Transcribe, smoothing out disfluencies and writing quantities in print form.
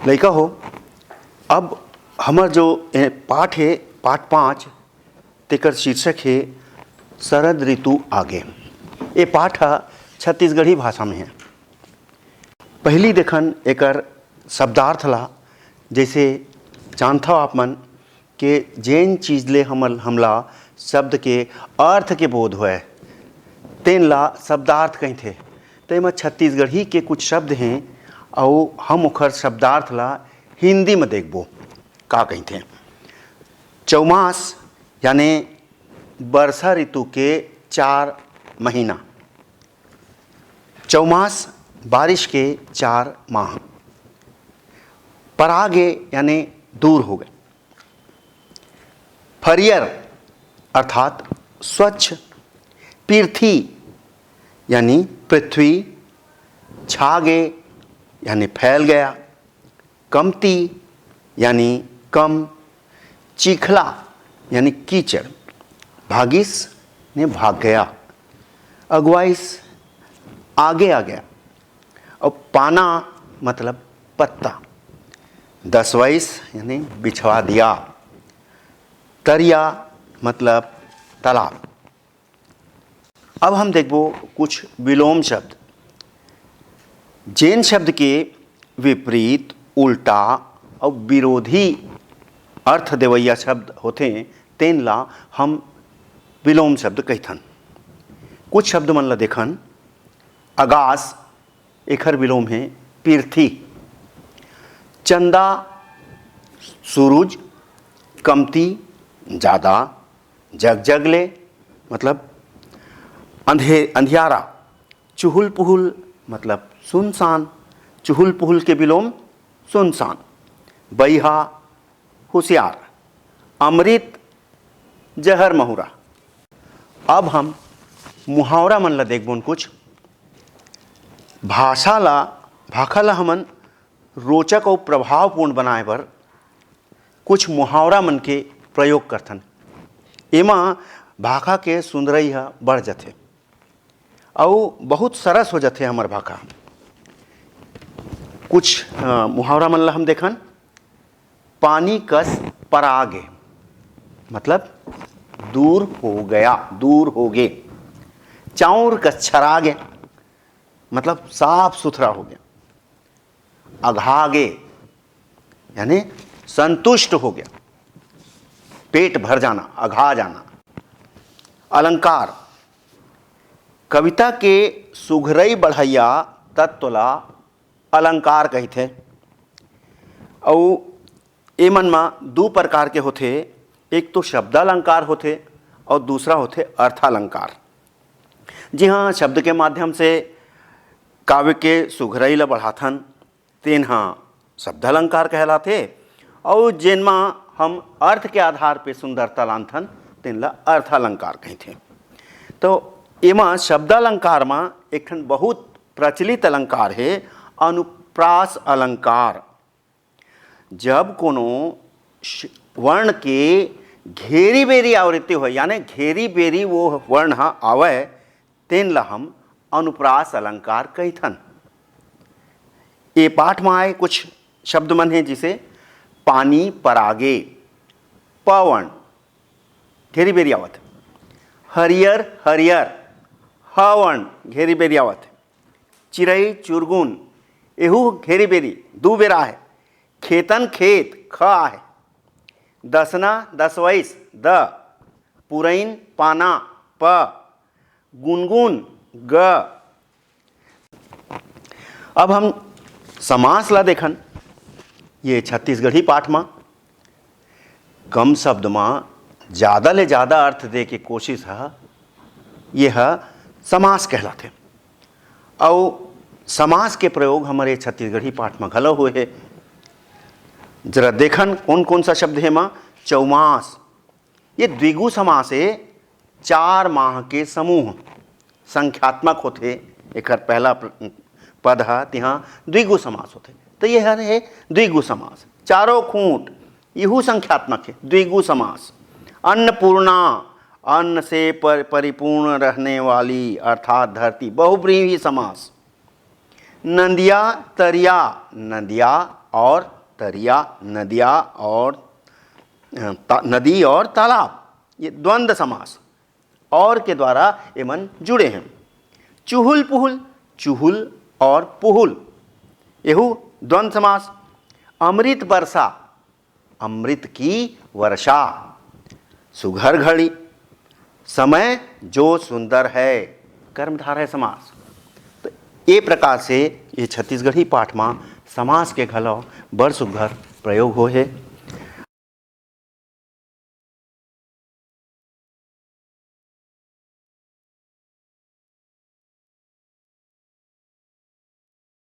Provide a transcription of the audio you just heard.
लइका हो, अब हमार जो पाठ है, पाठ 5, तेकर शीर्षक है शरद ऋतु आगे। ये पाठ छत्तीसगढ़ी भाषा में है। पहली देखन एकर शब्दार्थ ला, जैसे जानता आप मन के जैन चीज ले हमला शब्द के अर्थ के बोध होए तेन ला शब्दार्थ कहीं थे। तो में छत्तीसगढ़ी के कुछ शब्द हैं और हम ओखर शब्दार्थ ला हिंदी में देखबो का कहीं थे। चौमास यानी वर्षा ऋतु के 4 महीना। चौमास बारिश के 4 माह। परागे यानी दूर हो गए। फरियर अर्थात स्वच्छ। पृथ्वी यानी पृथ्वी। छागे यानी फैल गया। कमती यानी कम। चिखला यानी कीचड़। भागिस ने भाग गया। अगवाइस आगे आ गया। और पाना मतलब पत्ता। 10 यानी बिछवा दिया। तरिया मतलब तालाब। अब हम देखबो कुछ विलोम शब्द। जैन शब्द के विपरीत, उल्टा और विरोधी अर्थ देवैया शब्द होते हैं, तेन ला हम विलोम शब्द कहथन। कुछ शब्द मन ला देखन। आगास एखर विलोम है पृथ्वी। चंदा सूरज। कमती ज़्यादा। जगले मतलब अंधियारा। चुहुल पुहुल मतलब सुनसान। चुहुल पुहुल के विलोम सुनसान। बैहा होशियार। अमृत जहर महुरा। अब हम मुहावरा मन ला देखबोन कुछ। भाषा ला हमन रोचक और प्रभावपूर्ण बनाए बर कुछ मुहावरा मन के प्रयोग करथन। एमा भाषा के सुंदरई ह बढ़ जाथे और बहुत सरस हो जाथे हमर भाषा। कुछ मुहावरा मन ला हम देखन। पानी कस परागे मतलब दूर हो गया, दूर हो गे। चाउर कस छरागे मतलब साफ सुथरा हो गया। अघागे यानी संतुष्ट हो गया, पेट भर जाना, अघा जाना। अलंकार कविता के सुघरई बढ़ैया तत्व ला अलंकार कहथे। और एमन में 2 प्रकार के होथे। एक तो शब्दालंकार होथे और दूसरा होथे अर्थालंकार। जी हाँ, शब्द के माध्यम से काव्य के सुघरई ला बढ़ाथन, तेन शब्दालंकार कहलाथे। और जेनमा हम अर्थ के आधार पे सुंदरता लानथन, तेन ला अर्थालंकार कहथे। तो एमा शब्दालंकार में एक ठन बहुत प्रचलित अलंकार है अनुप्रास अलंकार। जब कोनो वर्ण के घेरी बेरी आवृत्ति हो, यानी घेरी बेरी वो वर्ण आवे, तेन ला हम अनुप्रास अलंकार कहथन। ये पाठ में आए कुछ शब्द मन है, जिसे पानी परागे पवन घेरी बेरी आवत। हरियर हरियर हवन घेरी बेरी आवत। चिरई चुरगुन एहू घेरी बेरी 2 बेरा है। खेतन खेत ख है। दसना 10 द। पुरैन पाना प। गुनगुन ग। अब हम समास ला देखन। ये छत्तीसगढ़ी पाठ में कम शब्द में ज़्यादा ले ज़्यादा अर्थ दे के कोशिश है, यह समास कहलाते। और समास के प्रयोग हमारे छत्तीसगढ़ी पाठ में घलो हुए है। जरा देखन कौन कौन सा शब्द है माँ। चौमास ये द्विगु समास है। 4 माह के समूह संख्यात्मक होते। एक पहला पद है, तिहाँ द्विगु समास होते। तो यह है द्विगु समास। 4 खूंट यहू संख्यात्मक है, द्विगु समास। अन्नपूर्णा अन्न से परिपूर्ण रहने वाली अर्थात धरती, बहुब्रीहि समास। नदिया तरिया, नदिया और तरिया, नदिया और नदी और तालाब, ये द्वंद्व समास और के द्वारा ये मन जुड़े हैं। चुहुल पुहुल, चुहुल और पुहुल यहू द्वंद्व समास। अमृत वर्षा, अमृत की वर्षा। सुघर घड़ी, समय जो सुंदर है, कर्मधारय समास। तो ये प्रकार से ये छत्तीसगढ़ी पाठ में समास के घलो बड़ सुघर प्रयोग हो है।